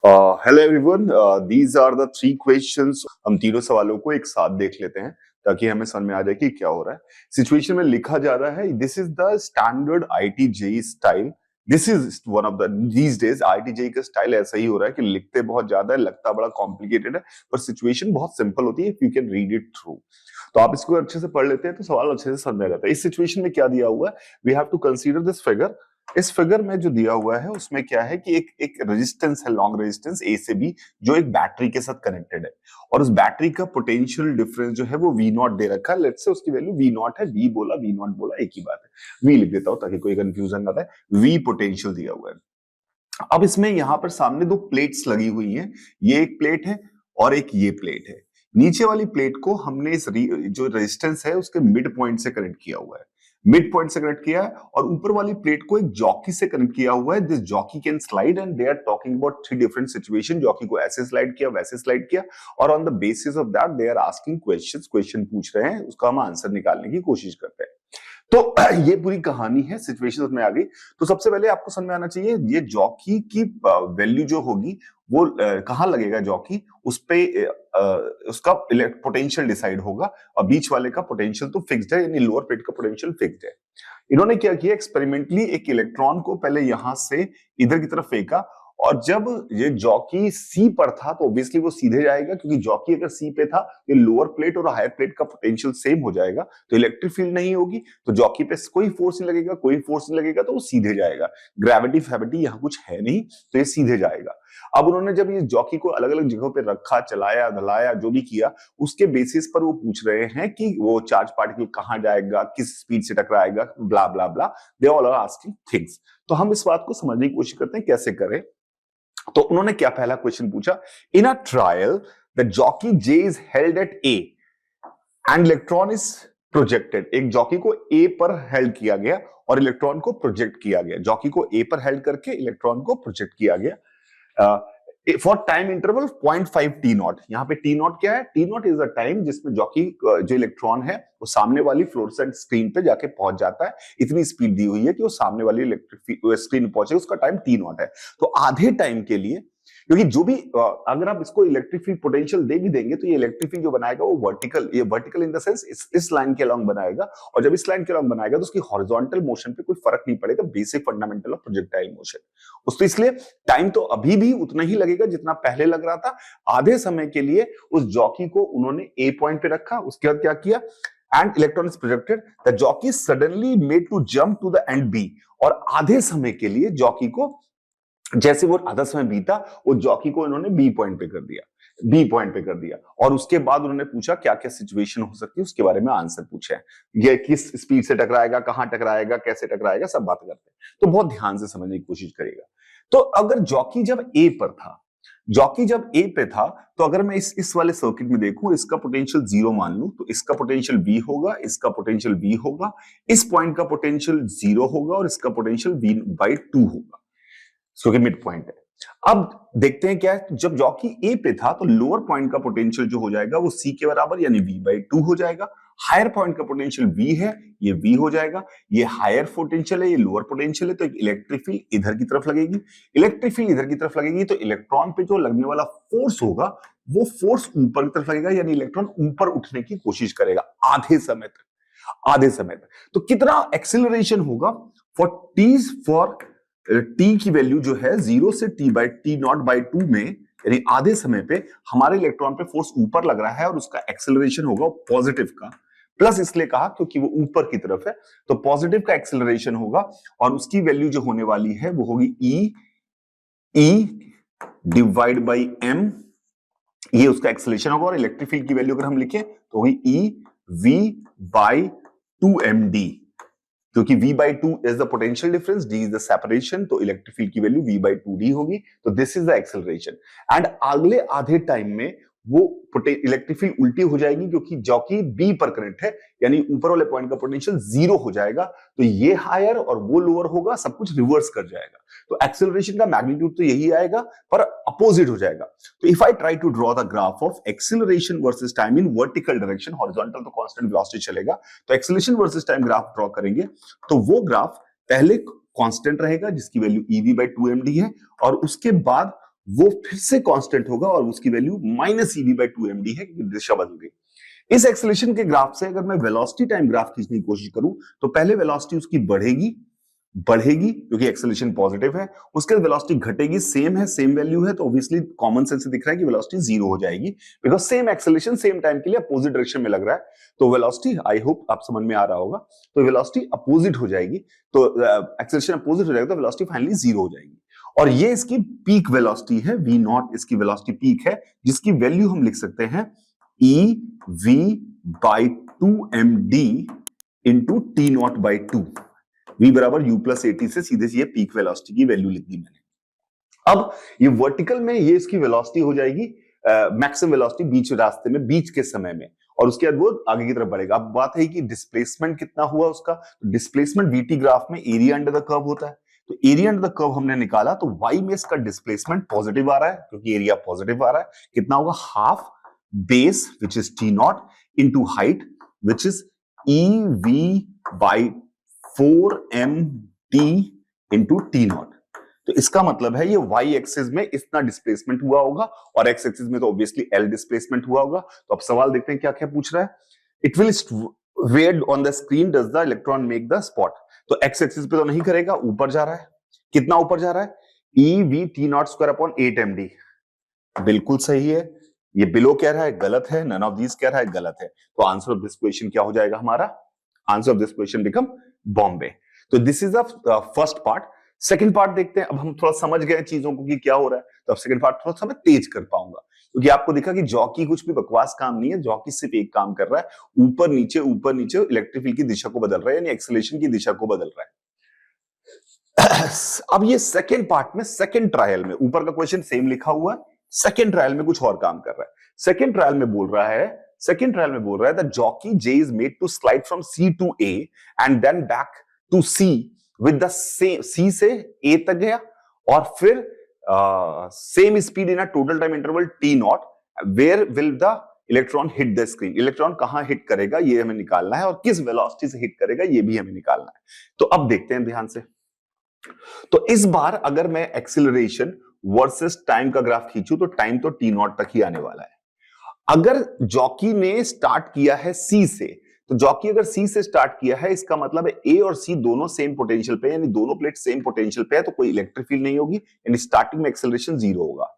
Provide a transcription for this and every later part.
Hello everyone, these are the three questions. हम तीनों सवालों को एक साथ देख लेते हैं ताकि हमें समझ में आ जाए कि क्या हो रहा है। सिचुएशन में लिखा जा रहा है, this is the standard IIT JEE style. This is one of the these days IIT JEE का स्टाइल ऐसा ही हो रहा है कि लिखते बहुत ज्यादा है, लगता बड़ा कॉम्प्लिकेटेड है, पर सिचुएशन बहुत सिंपल होती है if you can read it through. तो आप इसको अच्छे से पढ़ लेते हैं तो सवाल अच्छे से समझ में आ जाता है। इस सिचुएशन में क्या दिया हुआ है, we have to consider this figure. इस फिगर में जो दिया हुआ है उसमें क्या है कि एक रेजिस्टेंस है, लॉन्ग रेजिस्टेंस ए से बी, जो एक बैटरी के साथ कनेक्टेड है। और उस बैटरी का पोटेंशियल डिफरेंस जो है वो वी नॉट दे रखा है। लेट्स से उसकी वैल्यू वी नॉट है, वी बोला वी नॉट बोला एक ही बात है, वी लिख देता हूं ताकि कोई कंफ्यूजन ना रहे। वी पोटेंशियल दिया हुआ है। अब इसमें यहां पर सामने दो प्लेट्स लगी हुई हैं, ये एक प्लेट है और एक ये प्लेट है। नीचे वाली प्लेट को हमने जो रेजिस्टेंस है उसके मिड पॉइंट से कनेक्ट किया हुआ है, मिड पॉइंट से कनेक्ट किया है। और ऊपर वाली प्लेट को एक जॉकी से कनेक्ट किया हुआ है। This jockey can slide and they are talking about three different situation. Jockey को ऐसे स्लाइड किया, वैसे स्लाइड किया, और on the basis of that they are asking questions, question पूछ रहे हैं, उसका हम आंसर निकालने की कोशिश करते हैं। तो ये पूरी कहानी है, सिचुएशन उसमें आ गई। तो सबसे पहले आपको समझ में आना चाहिए ये जॉकी की वैल्यू जो होगी वो कहाँ लगेगा जॉकी, उस पे उसका पोटेंशियल डिसाइड होगा। और बीच वाले का पोटेंशियल तो फिक्स्ड है, यानी लोअर प्लेट का पोटेंशियल फिक्स्ड है। इन्होंने क्या किया, एक्सपेरिमेंटली एक इलेक्ट्रॉन को पहले यहां से इधर की तरफ फेंका, और जब ये जॉकी सी पर था तो ऑब्वियसली वो सीधे जाएगा, क्योंकि जॉकी अगर सी पे था ये लोअर प्लेट और हायर प्लेट का पोटेंशियल सेम हो जाएगा, तो इलेक्ट्रिक फील्ड नहीं होगी, तो जॉकी पे कोई फोर्स नहीं लगेगा, कोई फोर्स नहीं लगेगा, तो वो सीधे जाएगा। ग्रेविटी फेविटी यहाँ कुछ है नहीं, तो ये सीधे जाएगा। अब उन्होंने जब ये जॉकी को अलग अलग जगहों पे रखा, चलाया धलाया, जो भी किया, उसके बेसिस पर वो पूछ रहे हैं कि वो चार्ज पार्टिकल कहाँ जाएगा, किस स्पीड से टकराएगा, blah blah blah. They all are asking things. तो हम इस बात को समझने की कोशिश करते हैं कैसे करें। तो उन्होंने क्या पहला क्वेश्चन पूछा, in a trial the jockey J is held at A and electron is projected. एक जॉकी को ए पर हेल्ड किया गया और इलेक्ट्रॉन को प्रोजेक्ट किया गया। जॉकी को ए पर हेल्ड करके इलेक्ट्रॉन को प्रोजेक्ट किया गया for time interval 0.5 T not. यहाँ पे टी नॉट क्या है, T not is the time जिसमें जॉकी जो इलेक्ट्रॉन है वो सामने वाली फ्लोरोसेंट स्क्रीन पे जाके पहुंच जाता है। इतनी स्पीड दी हुई है कि वो सामने वाली इलेक्ट्रिक स्क्रीन पहुंचे, उसका टाइम टी नॉट है। तो आधे टाइम के लिए, क्योंकि जो भी अगर आप इसको इलेक्ट्रिक फील्ड पोटेंशियल दे भी देंगे तो ये इलेक्ट्रिक फील्ड जो बनाएगा वो वर्टिकल, ये वर्टिकल इन द सेंस इस लाइन के अलॉन्ग बनाएगा। और जब इस लाइन के अलॉन्ग बनाएगा तो उसकी हॉरिजॉन्टल मोशन पे कोई फर्क नहीं पड़ेगा, basic fundamental of projectile motion. उसको इसलिए टाइम तो अभी भी उतना ही लगेगा जितना पहले लग रहा था। आधे समय के लिए उस जॉकी को उन्होंने ए पॉइंट पे रखा। उसके बाद क्या किया, and electron is projected, the jockey suddenly made to jump to the end B. और आधे समय के लिए जॉकी को, जैसे वो आधा समय बीता, वो जॉकी को इन्होंने बी पॉइंट पे कर दिया, बी पॉइंट पे कर दिया। और उसके बाद उन्होंने पूछा क्या क्या सिचुएशन हो सकती है, उसके बारे में आंसर पूछे हैं। ये किस स्पीड से टकराएगा, कहां टकराएगा, कैसे टकराएगा, सब बात करते हैं। तो बहुत ध्यान से समझने की कोशिश करेगा। तो अगर जॉकी जब ए पर था, जॉकी जब ए पे था, तो अगर मैं इस वाले सर्किट में देखूं, इसका पोटेंशियल 0 मान लूं, तो इसका पोटेंशियल V होगा, इसका पोटेंशियल V होगा, इस पॉइंट का पोटेंशियल 0 होगा और इसका पोटेंशियल V/2 होगा, क्योंकि मिड पॉइंट है। अब देखते हैं क्या है, जब जॉकी ए पे था तो लोअर पॉइंट का पोटेंशियल जो हो जाएगा वो सी के बराबर यानी V/2 हो जाएगा। हायर पॉइंट का पोटेंशियल V है, ये V हो जाएगा। ये हायर पोटेंशियल है, ये लोअर पोटेंशियल है, तो एक इलेक्ट्रिक फील्ड इधर की तरफ लगेगी। इलेक्ट्रिक फील्ड इधर की तरफ लगेगी तो इलेक्ट्रॉन पे जो लगने वाला फोर्स होगा वो फोर्स ऊपर की तरफ लगेगा, यानी इलेक्ट्रॉन ऊपर उठने की कोशिश करेगा आधे समय तक, आधे समय तक। तो कितना एक्सेलरेशन होगा फॉर टी की वैल्यू जो है 0 से T/T0/2 में, यानी आधे समय पे हमारे इलेक्ट्रॉन पे फोर्स ऊपर लग रहा है और उसका एक्सेलरेशन होगा पॉजिटिव का। प्लस इसलिए कहा क्योंकि वो ऊपर की तरफ है, तो पॉजिटिव का एक्सेलरेशन होगा और उसकी वैल्यू जो होने वाली है वो होगी E/m। ये उसका एक्सेलरेशन होगा। और इलेक्ट्रिक फील्ड की वैल्यू अगर हम लिखें तो होगी EV/2md, क्योंकि V/2 is the potential difference, D is the separation, तो इलेक्ट्रिक फील्ड की वैल्यू V/2d होगी। तो this is the acceleration. And अगले आधे टाइम में वो इलेक्ट्रिक फील्ड उल्टी हो जाएगी, क्योंकि जॉकी बी पर कनेक्ट है, यानी ऊपर वाले पॉइंट का पोटेंशियल 0 हो जाएगा, तो ये हायर और वो लोअर होगा, सब कुछ रिवर्स कर जाएगा। तो एक्सेलरेशन का मैग्नीट्यूड तो यही आएगा, पर अपोजिट हो जाएगा। तो if I try to draw the graph of acceleration versus time in vertical direction, horizontal तो कांस्टेंट वेलोसिटी चलेगा, तो acceleration versus time graph draw करेंगे तो वो ग्राफ पहले कांस्टेंट रहेगा जिसकी वैल्यू EV/2md है, और उसके बाद वो फिर से कांस्टेंट होगा और उसकी value minus EV by 2md है क्योंकि दिशा बदल गई। इस एक्सेलरेशन के ग्राफ से अगर मैं वेलोसिटी टाइम ग्राफ खींचने की कोशिश करूं तो पहले वेलोसिटी उसकी बढ़ेगी बढ़ेगी क्योंकि एक्सेलरेशन पॉजिटिव है, उसके बाद वेलोसिटी घटेगी, सेम है, सेम वैल्यू है, तो ऑब्वियसली कॉमन सेंस से दिख रहा है कि वेलोसिटी जीरो हो जाएगी because same acceleration same time के लिए अपोजिट डायरेक्शन में लग रहा है। तो वेलोसिटी, आई होप आप समझ में आ रहा होगा, तो वेलोसिटी अपोजिट हो जाएगी, तो एक्सेलरेशन अपोजिट हो जाएगा तो वेलोसिटी फाइनली जीरो हो जाएगी। और ये इसकी पीक वेलोसिटी है, v नॉट इसकी वेलोसिटी पीक है, जिसकी वैल्यू हम लिख सकते हैं e v by 2md into T not by 2। v बराबर u प्लस एटी से सीधे ये पीक वेलोसिटी की वैल्यू लिख दी मैंने। अब ये वर्टिकल में ये इसकी वेलोसिटी हो जाएगी मैक्सिमम वेलोसिटी बीच रास्ते में, बीच के समय में, और उसके बाद वो आगे की तरफ बढ़ेगा। अब बात है कि डिस्प्लेसमेंट कितना हुआ उसका, तो डिस्प्लेसमेंट वीटी ग्राफ में एरिया अंडर द कर्व होता है, तो एरिया अंडर द कर्व हमने निकाला तो y में इसका डिस्प्लेसमेंट पॉजिटिव आ रहा है क्योंकि एरिया पॉजिटिव आ रहा है। कितना होगा, half base which is T not into height which is E V by 4md into T not. तो इसका मतलब है ये y एक्सिस में इतना डिस्प्लेसमेंट हुआ होगा और x एक्सिस में तो ऑब्वियसली l डिस्प्लेसमेंट हुआ होगा। तो अब सवाल देखते हैं क्या क्या पूछ रहा है। It will where on the screen does the electron make the spot. तो x एक्सिस पे तो नहीं करेगा, ऊपर जा रहा है। कितना ऊपर जा रहा है, E V T not square upon 8md, बिल्कुल सही है। ये बिलो कह रहा है गलत है, नन ऑफ दीज कह रहा है गलत है। तो आंसर ऑफ दिस क्वेश्चन क्या हो जाएगा हमारा, answer of this question become बॉम्बे। तो this is the first part. Second part देखते हैं। अब हम थोड़ा समझ गए चीजों को कि क्या हो रहा है, तो अब सेकंड पार्ट थोड़ा सा मैं तेज कर पाऊंगा क्योंकि आपको दिखा कि जॉकी कुछ भी बकवास काम नहीं है, जॉकी सिर्फ एक काम कर रहा है, ऊपर नीचे इलेक्ट्रिक फील्ड की दिशा को बदल रहा है, यानी एक्सेलरेशन की दिशा को बदल रहा है। अब ये सेकंड पार्ट में, सेकंड ट्रायल में, ऊपर का क्वेश्चन सेम लिखा हुआ है, सेकंड ट्रायल में कुछ और काम कर रहा है। सेकंड ट्रायल में बोल रहा है that jockey J is made to slide from C to A and then back to C with the same, C से ए तक गया और फिर same speed in a total time interval T naught, where will the electron hit the screen. Electron कहां hit करेगा ये हमें निकालना है और किस वेलोसिटी से हिट करेगा ये भी हमें निकालना है। तो अब देखते हैं ध्यान से। तो इस बार अगर मैं एक्सीलरेशन वर्सेस टाइम का ग्राफ खींचूं तो टाइम तो टी नॉट तक ही आने वाला है। अगर जॉकी ने स्टार्ट किया है सी से, तो जॉकी अगर सी से स्टार्ट किया है इसका मतलब है ए और सी दोनों सेम पोटेंशियल पे, यानी दोनों प्लेट सेम पोटेंशियल पे है, तो कोई इलेक्ट्रिक फील्ड नहीं होगी, यानी स्टार्टिंग में एक्सेलरेशन जीरो होगा।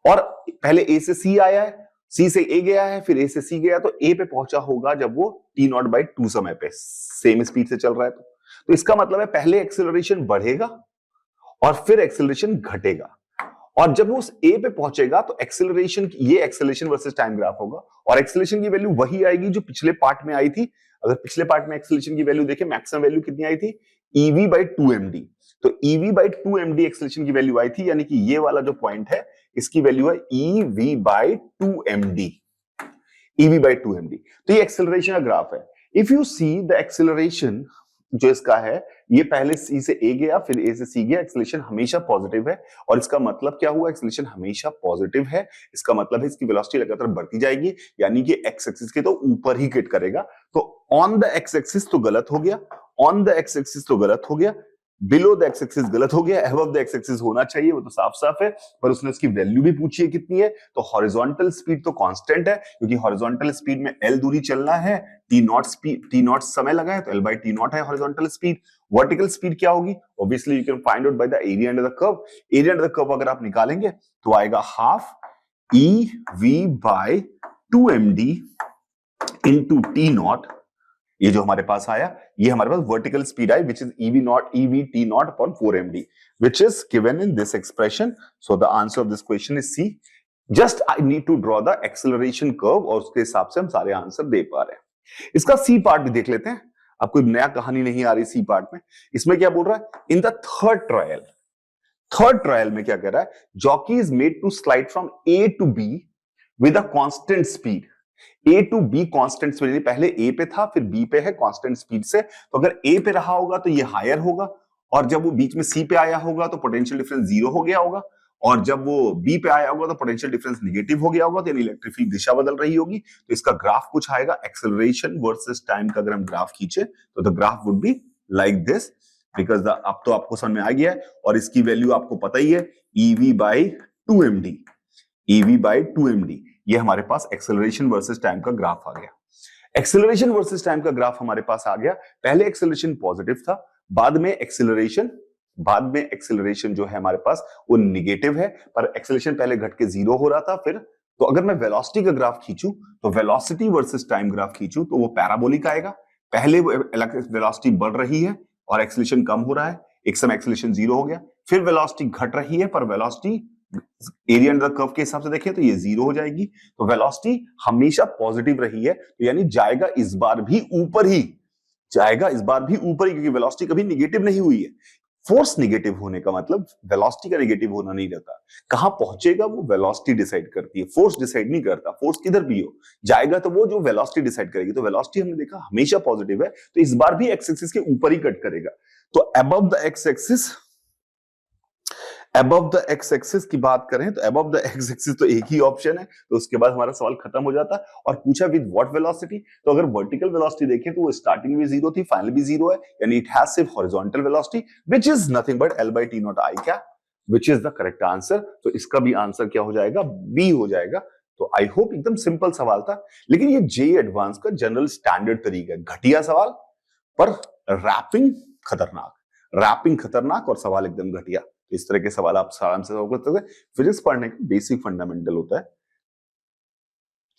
और पहले ए से सी आया है, सी से ए गया है, फिर ए से सी गया, तो ए पे पहुंचा होगा जब वो टी नॉट बाई 2 समय पे सेम स्पीड से चल रहा है। तो इसका मतलब है पहले एक्सेलरेशन बढ़ेगा और फिर एक्सेलरेशन घटेगा, और जब वो उस ए पे पहुंचेगा तो एक्सेलरेशन, ये एक्सेलरेशन वर्सेस टाइम ग्राफ होगा और एक्सेलरेशन की वैल्यू वही आएगी जो पिछले पार्ट में आई थी। अगर पिछले पार्ट में एक्सेलरेशन की वैल्यू देखें, मैक्सिमम वैल्यू कितनी आई थी, ईवी बाई 2md। तो ईवी बाई 2md एक्सेलरेशन की वैल्यू आई थी, यानी कि ये वाला जो पॉइंट है इसकी वैल्यू है EV by 2md, EV by 2md। तो ये एक्सेलरेशन का ग्राफ है। If you see the acceleration जो इसका है, ये पहले सी से ए गया फिर ए से सी गया, एक्सेलरेशन हमेशा पॉजिटिव है। और इसका मतलब क्या हुआ, एक्सेलरेशन हमेशा पॉजिटिव है, इसका मतलब है इसकी वेलोसिटी लगातार बढ़ती जाएगी, यानी कि एक्स एक्सिस के तो ऊपर ही हिट करेगा। तो ऑन द एक्स एक्सिस तो गलत हो गया, ऑन द एक्स एक्सिस तो गलत हो गया, बिलो द एक्स एक्सिस गलत हो गया, अबव द एक्स एक्सिस होना चाहिए, वो तो साफ साफ है। पर उसने उसकी वैल्यू भी पूछी है कितनी है, तो हॉरिजॉन्टल स्पीड तो कांस्टेंट है क्योंकि हॉरिजॉन्टल स्पीड में एल दूरी चलना है, टी नॉट समय लगा है तो एल बाई टी नॉट है हॉरिजॉन्टल स्पीड। वर्टिकल स्पीड क्या होगी, obviously you can find out by the area under the curve. Area under the curve अगर आप निकालेंगे तो आएगा half E V by 2md into T naught. ये जो हमारे पास आया, ये हमारे पास वर्टिकल स्पीड आई which is EV T naught upon 4md which is given in this expression. So the answer of this question is C. Just I need to draw the acceleration curve और उसके हिसाब से हम सारे answer दे पा रहे हैं। इसका सी पार्ट भी देख लेते हैं। अब कोई नया कहानी नहीं आ रही सी पार्ट में। इसमें क्या बोल रहा है, इन द थर्ड ट्रायल में क्या कह रहा है, jockey is made to slide from A to B with a constant speed. A to B constant speed, पहले ए पे था फिर बी पे है कांस्टेंट स्पीड से। तो अगर ए पे रहा होगा तो ये हायर होगा, और जब वो बीच में सी पे आया होगा तो पोटेंशियल डिफरेंस जीरो हो गया होगा, और जब वो बी पे आया होगा तो पोटेंशियल डिफरेंस नेगेटिव हो गया होगा, तो यानी इलेक्ट्रिक फील्ड दिशा बदल रही होगी। तो इसका ग्राफ कुछ आएगा, एक्सेलरेशन वर्सेस टाइम का अगर हम ग्राफ खींचे तो the graph would be like this, because अब तो आपको समझ में आ गया है और इसकी वैल्यू आपको पता ही है, EV by 2md, ev by 2md। ये हमारे पास एक्सेलरेशन वर्सेस टाइम का ग्राफ आ गया। एक्सेलरेशन वर्सेस टाइम का ग्राफ हमारे पास आ गया। पहले एक्सेलरेशन पॉजिटिव था, बाद में एक्सेलरेशन जो है हमारे पास वो निगेटिव है, पर एक्सेलरेशन पहले घट के 0 हो रहा था। फिर तो अगर मैं वेलोसिटी का ग्राफ खींचूं, तो वेलोसिटी वर्सेस टाइम ग्राफ खींचूं तो वो पैराबोलिक आएगा। पहले वेलोसिटी बढ़ रही है और एक्सेलरेशन कम हो रहा है, एक समय एक्सेलरेशन 0 हो गया। फिर वेलोसिटी घट रही है, पर वेलोसिटी एरिया अंडर कर्व के हिसाब से देखें तो ये 0 हो जाएगी। तो वेलोसिटी हमेशा पॉजिटिव रही है, तो यानी जाएगा इस बार भी ऊपर ही, क्योंकि वेलोसिटी कभी निगेटिव नहीं हुई है। फोर्स निगेटिव होने का मतलब वेलोसिटी का निगेटिव होना नहीं रहता। कहां पहुंचेगा वो वेलोसिटी डिसाइड करती है, फोर्स डिसाइड नहीं करता। फोर्स किधर भी हो जाएगा तो वो जो वेलोसिटी डिसाइड करेगी। तो वेलोसिटी हमने देखा हमेशा पॉजिटिव है, तो इस बार भी एक्स एक्सिस के ऊपर ही कट करेगा। तो अबव द एक्स एक्सिस की बात करें तो अबव द एक्स एक्सिस तो एक ही ऑप्शन है, तो उसके बाद हमारा सवाल खत्म हो जाता है। और पूछा विद व्हाट वेलोसिटी, तो अगर वर्टिकल वेलोसिटी देखें तो वो स्टार्टिंग में 0 थी, फाइनल भी 0 है, यानी इट हैज सिर्फ horizontal velocity which is nothing but L by T not I क्या, which is the correct answer. तो इसका भी आंसर क्या हो जाएगा, बी हो जाएगा। तो आई होप एकदम सिंपल सवाल था, लेकिन ये जे एडवांस का जनरल स्टैंडर्ड तरीका है। घटिया सवाल पर रैपिंग खतरनाक और सवाल एकदम घटिया। इस तरह के सवाल आप आराम से सॉल्व कर सकते हैं। फिजिक्स पढ़ने का बेसिक फंडामेंटल होता है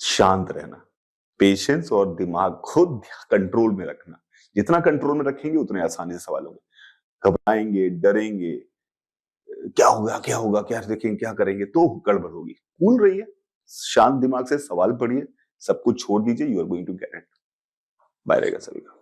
शांत रहना, पेशेंस और दिमाग को कंट्रोल में रखना। जितना कंट्रोल में रखेंगे उतने आसानी से सवाल होंगे। घबराएंगे, डरेंगे, क्या होगा, क्या देखेंगे, क्या करेंगे, तो गड़बड़ होगी। कूल रहिए, शांत दिमाग से सवाल पढ़िए, सब कुछ छोड़ दीजिए, you are going to get it. Bye रहेगा सभी का।